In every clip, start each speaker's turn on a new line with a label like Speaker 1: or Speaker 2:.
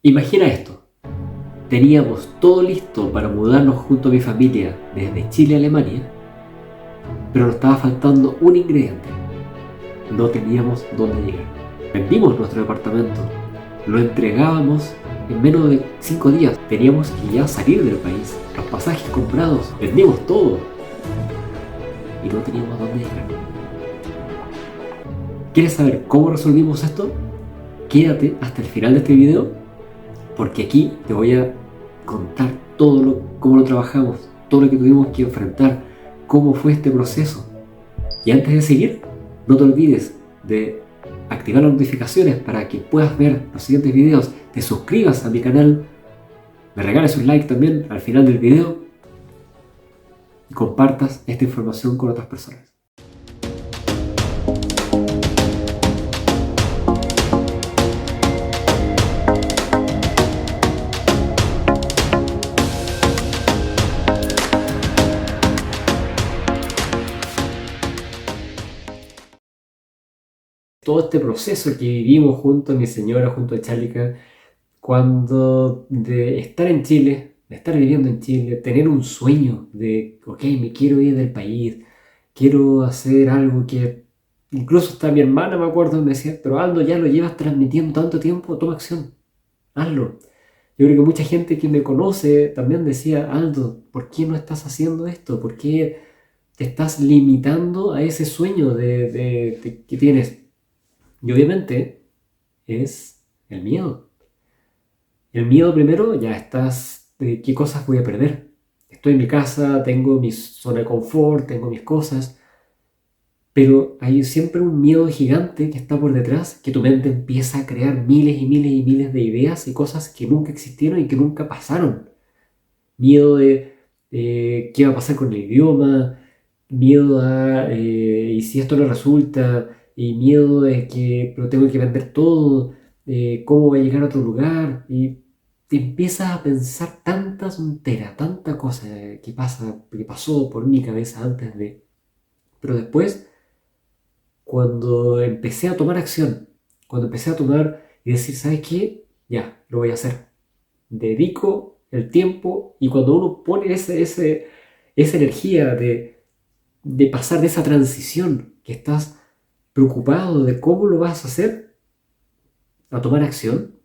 Speaker 1: Imagina esto, teníamos todo listo para mudarnos junto a mi familia desde Chile a Alemania, pero nos estaba faltando un ingrediente. No teníamos dónde llegar. Vendimos nuestro departamento, lo entregábamos en menos de 5 días. Teníamos que ya salir del país, los pasajes comprados, vendimos todo y no teníamos dónde llegar. ¿Quieres saber cómo resolvimos esto? Quédate hasta el final de este video, porque aquí te voy a contar cómo lo trabajamos, todo lo que tuvimos que enfrentar, cómo fue este proceso. Y antes de seguir, no te olvides de activar las notificaciones para que puedas ver los siguientes videos, te suscribas a mi canal, me regales un like también al final del video y compartas esta información con otras personas. Todo este proceso que vivimos junto a mi señora, junto a Chalika, cuando de estar en Chile, de estar viviendo en Chile, tener un sueño de, ok, me quiero ir del país, quiero hacer algo que incluso hasta mi hermana, me acuerdo, me decía, pero Aldo, ya lo llevas transmitiendo tanto tiempo, toma acción, hazlo. Yo creo que mucha gente que me conoce también decía, Aldo, ¿por qué no estás haciendo esto? ¿Por qué te estás limitando a ese sueño que tienes? Y obviamente es el miedo. El miedo primero, ya estás de qué cosas voy a perder. Estoy en mi casa, tengo mi zona de confort, tengo mis cosas, pero hay siempre un miedo gigante que está por detrás, que tu mente empieza a crear miles y miles y miles de ideas y cosas que nunca existieron y que nunca pasaron. Miedo de qué va a pasar con el idioma, miedo a y si esto no resulta, y miedo de que pero tengo que vender todo, cómo voy a llegar a otro lugar, y te empiezas a pensar tanta tontera, tanta cosa que pasó por mi cabeza antes de. Pero después, cuando empecé a tomar acción, cuando empecé a tomar y decir, ¿sabes qué? Ya, lo voy a hacer. Dedico el tiempo y cuando uno pone esa energía de pasar de esa transición, que estás preocupado de cómo lo vas a hacer, a tomar acción,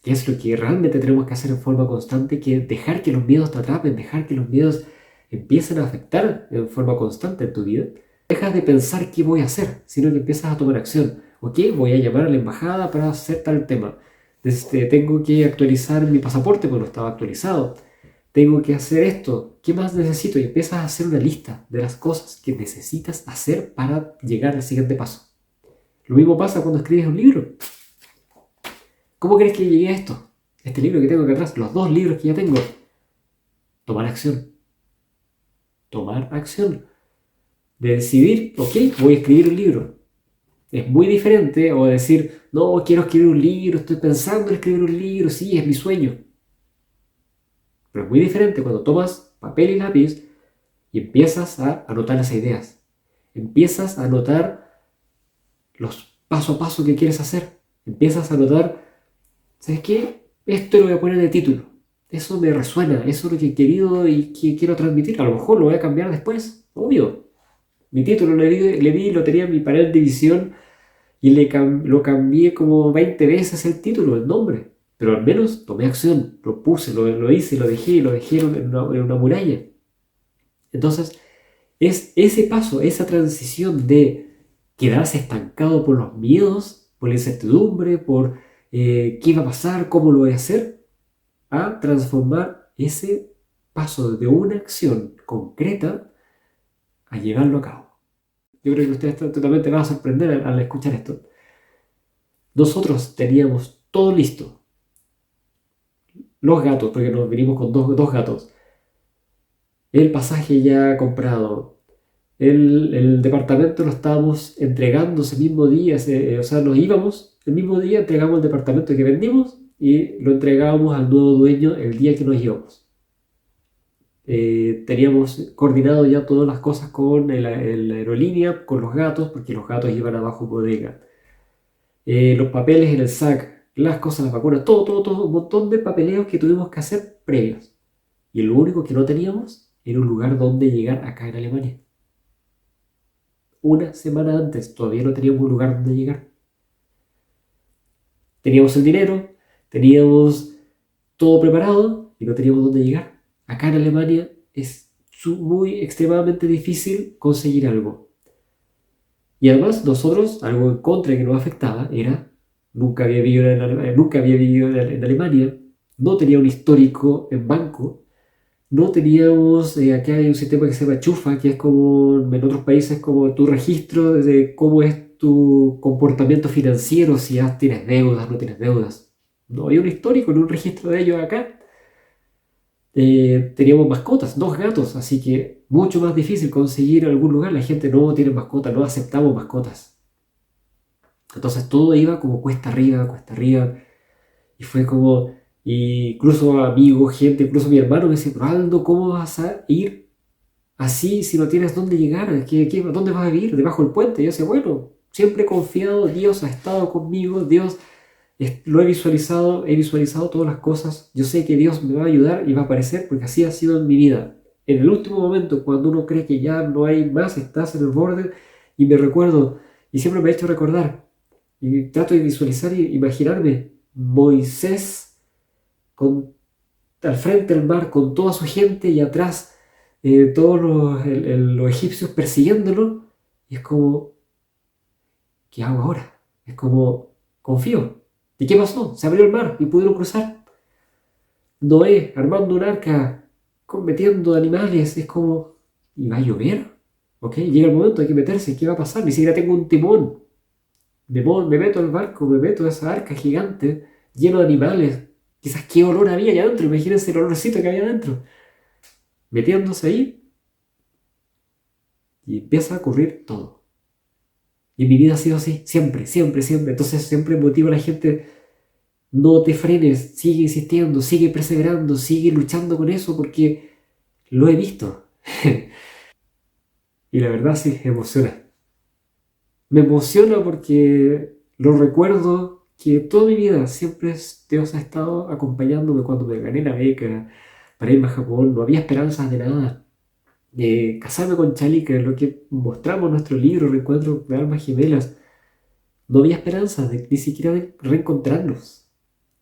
Speaker 1: que es lo que realmente tenemos que hacer en forma constante, que dejar que los miedos te atrapen, dejar que los miedos empiecen a afectar en forma constante en tu vida, dejas de pensar qué voy a hacer, sino que empiezas a tomar acción. Ok, voy a llamar a la embajada para hacer tal tema. Tengo que actualizar mi pasaporte porque no estaba actualizado. Tengo que hacer esto. ¿Qué más necesito? Y empiezas a hacer una lista de las cosas que necesitas hacer para llegar al siguiente paso. Lo mismo pasa cuando escribes un libro. ¿Cómo crees que llegué a esto? Este libro que tengo acá atrás, los 2 libros que ya tengo. Tomar acción. Tomar acción. De decidir, ok, voy a escribir un libro. Es muy diferente o decir, no, quiero escribir un libro, estoy pensando en escribir un libro, sí, es mi sueño. Pero es muy diferente cuando tomas papel y lápiz y empiezas a anotar las ideas. Empiezas a anotar los paso a paso que quieres hacer. Empiezas a anotar, ¿sabes qué? Esto lo voy a poner de título. Eso me resuena, eso es lo que he querido y que quiero transmitir. A lo mejor lo voy a cambiar después, obvio. Mi título lo tenía en mi panel de visión y lo cambié como 20 veces el título, el nombre. Pero al menos tomé acción, lo puse, lo hice, lo dejé en una muralla. Entonces, es ese paso, esa transición de quedarse estancado por los miedos, por la incertidumbre, por qué va a pasar, cómo lo voy a hacer, a transformar ese paso de una acción concreta a llevarlo a cabo. Yo creo que ustedes totalmente van a sorprender al escuchar esto. Nosotros teníamos todo listo. Los gatos, porque nos vinimos con dos gatos. El pasaje ya comprado. El departamento lo estábamos entregando ese mismo día. O sea, nos íbamos el mismo día, entregamos el departamento que vendimos y lo entregábamos al nuevo dueño el día que nos íbamos. Teníamos coordinado ya todas las cosas con la aerolínea, con los gatos, porque los gatos iban abajo en bodega. Los papeles en el SAC, las cosas, las vacunas, todo, todo, todo, un montón de papeleos que tuvimos que hacer previos. Y lo único que no teníamos era un lugar donde llegar acá en Alemania. Una semana antes todavía no teníamos un lugar donde llegar. Teníamos el dinero, teníamos todo preparado y no teníamos dónde llegar. Acá en Alemania es muy extremadamente difícil conseguir algo. Y además nosotros, algo en contra que nos afectaba era, nunca había vivido en Alemania, no tenía un histórico en banco, no teníamos, acá hay un sistema que se llama Chufa, que es como en otros países como tu registro de cómo es tu comportamiento financiero, si ya tienes deudas, no tienes deudas. No había un histórico, en un registro de ellos acá. Teníamos mascotas, dos gatos, así que mucho más difícil conseguir algún lugar. La gente no tiene mascotas, no aceptamos mascotas. Entonces todo iba como cuesta arriba, cuesta arriba. Y fue como, incluso amigos, gente, incluso mi hermano me decía, pero Aldo, ¿cómo vas a ir así si no tienes dónde llegar? ¿Dónde vas a vivir? ¿Debajo del puente? Y yo decía, bueno, siempre he confiado, Dios ha estado conmigo, Dios lo he visualizado todas las cosas, yo sé que Dios me va a ayudar y va a aparecer porque así ha sido en mi vida. En el último momento, cuando uno cree que ya no hay más, estás en el borde y me recuerdo, y siempre me ha hecho recordar, y trato de visualizar y imaginarme Moisés con, al frente del mar con toda su gente y atrás todos los egipcios persiguiéndolo, y es como, ¿qué hago ahora? Es como, confío. ¿Y qué pasó? Se abrió el mar y pudieron cruzar. Noé armando un arca, metiendo animales, es como, ¿y va a llover? ¿Ok? Llega el momento, hay que meterse, ¿qué va a pasar? Ni siquiera tengo un timón. Me meto al barco, me meto a esa arca gigante, lleno de animales. Quizás qué olor había allá adentro, imagínense el olorcito que había adentro. Metiéndose ahí y empieza a ocurrir todo. Y en mi vida ha sido así, siempre, siempre, siempre. Entonces siempre motivo a la gente, no te frenes, sigue insistiendo, sigue perseverando, sigue luchando con eso porque lo he visto. Y la verdad sí, emociona. Me emociona porque lo recuerdo que toda mi vida siempre Dios ha estado acompañándome cuando me gané la beca para irme a Japón. No había esperanzas de nada. De casarme con Chali, que es lo que mostramos en nuestro libro, Reencuentro de Almas Gemelas. No había esperanzas de, ni siquiera de reencontrarnos.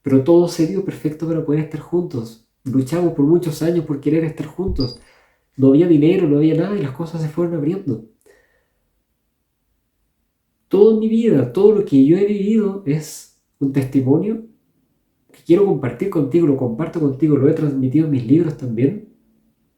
Speaker 1: Pero todo se dio perfecto para poder estar juntos. Luchamos por muchos años por querer estar juntos. No había dinero, no había nada y las cosas se fueron abriendo. Toda mi vida, todo lo que yo he vivido es un testimonio que quiero compartir contigo, lo comparto contigo, lo he transmitido en mis libros también,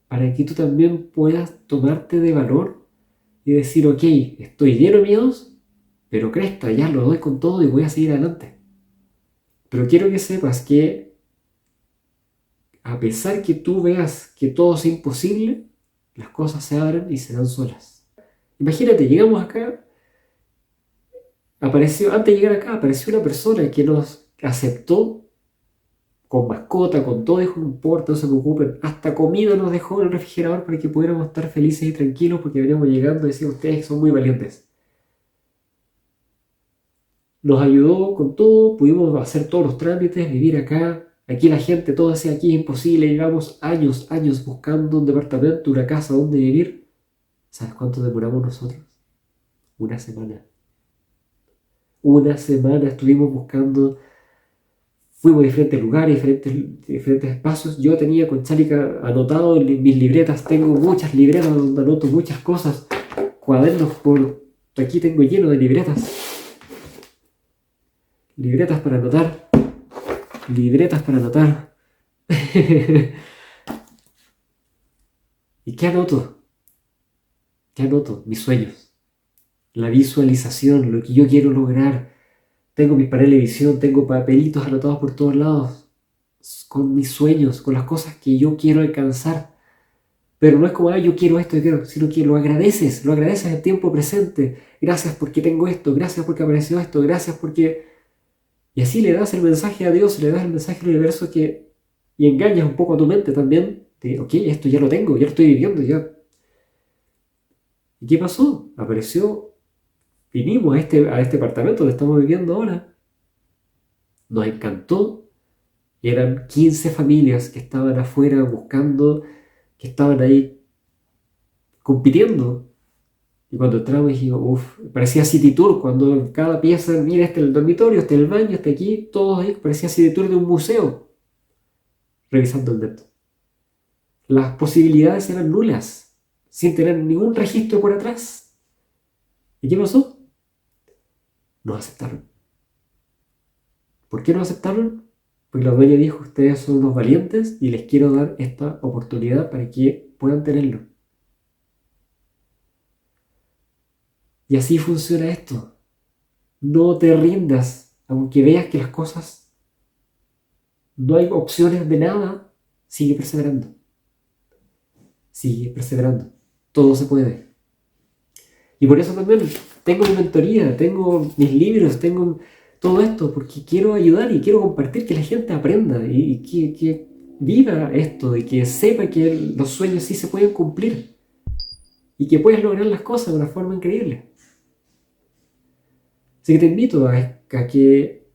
Speaker 1: para que tú también puedas tomarte de valor y decir, ok, estoy lleno de miedos, pero cresta, ya lo doy con todo y voy a seguir adelante. Pero quiero que sepas que a pesar que tú veas que todo es imposible, las cosas se abren y se dan solas. Imagínate, llegamos acá, antes de llegar acá, apareció una persona que nos aceptó con mascota, con todo, dijo, no importa, no se preocupen, hasta comida nos dejó en el refrigerador para que pudiéramos estar felices y tranquilos porque veníamos llegando y decía, ustedes son muy valientes. Nos ayudó con todo, pudimos hacer todos los trámites, vivir acá. Aquí la gente, todo decía, aquí es imposible, llevamos años, años buscando un departamento, una casa donde vivir. ¿Sabes cuánto demoramos nosotros? Una semana. Una semana estuvimos buscando, fuimos a diferentes lugares, diferentes espacios. Yo tenía con Chálica anotado en mis libretas, tengo muchas libretas donde anoto muchas cosas, cuadernos aquí tengo lleno de libretas. Libretas para anotar, libretas para anotar. ¿Y qué anoto? ¿Qué anoto? Mis sueños, la visualización, lo que yo quiero lograr. Tengo mis paneles de visión, tengo papelitos anotados por todos lados, con mis sueños, con las cosas que yo quiero alcanzar. Pero no es como, yo quiero esto, sino que lo agradeces en tiempo presente. Gracias porque tengo esto, gracias porque apareció esto, gracias porque... Y así le das el mensaje a Dios, le das el mensaje al universo y engañas un poco a tu mente también. De, ok, esto ya lo tengo, ya lo estoy viviendo, ya. ¿Y qué pasó? Vinimos a este apartamento donde estamos viviendo ahora. Nos encantó. Eran 15 familias que estaban afuera buscando, que estaban ahí compitiendo. Y cuando entramos dijimos, uff, parecía City Tour, cuando en cada pieza, mira, este es el dormitorio, este es el baño, este aquí, todos ahí, parecía City Tour de un museo, revisando el dato. Las posibilidades eran nulas, sin tener ningún registro por atrás. ¿Y qué pasó? Nos aceptaron. ¿Por qué nos aceptaron? Porque la dueña dijo, ustedes son unos valientes y les quiero dar esta oportunidad para que puedan tenerlo. Y así funciona esto. No te rindas, aunque veas que las cosas no hay opciones de nada, sigue perseverando. Sigue perseverando. Todo se puede. Y por eso también tengo mi mentoría, tengo mis libros, tengo todo esto, porque quiero ayudar y quiero compartir que la gente aprenda y que viva esto y que sepa que los sueños sí se pueden cumplir y que puedes lograr las cosas de una forma increíble. Así que te invito a que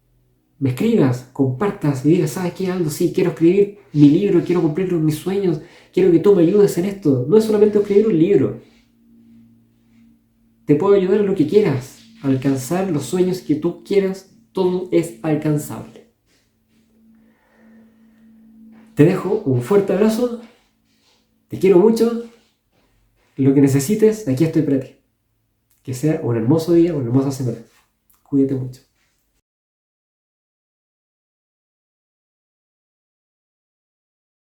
Speaker 1: me escribas, compartas y digas, ¿sabes qué, Aldo? Sí, quiero escribir mi libro, quiero cumplir mis sueños, quiero que tú me ayudes en esto. No es solamente escribir un libro. Te puedo ayudar en lo que quieras, a alcanzar los sueños que tú quieras, todo es alcanzable. Te dejo un fuerte abrazo, te quiero mucho, lo que necesites, aquí estoy para ti. Que sea un hermoso día, una hermosa semana. Cuídate mucho.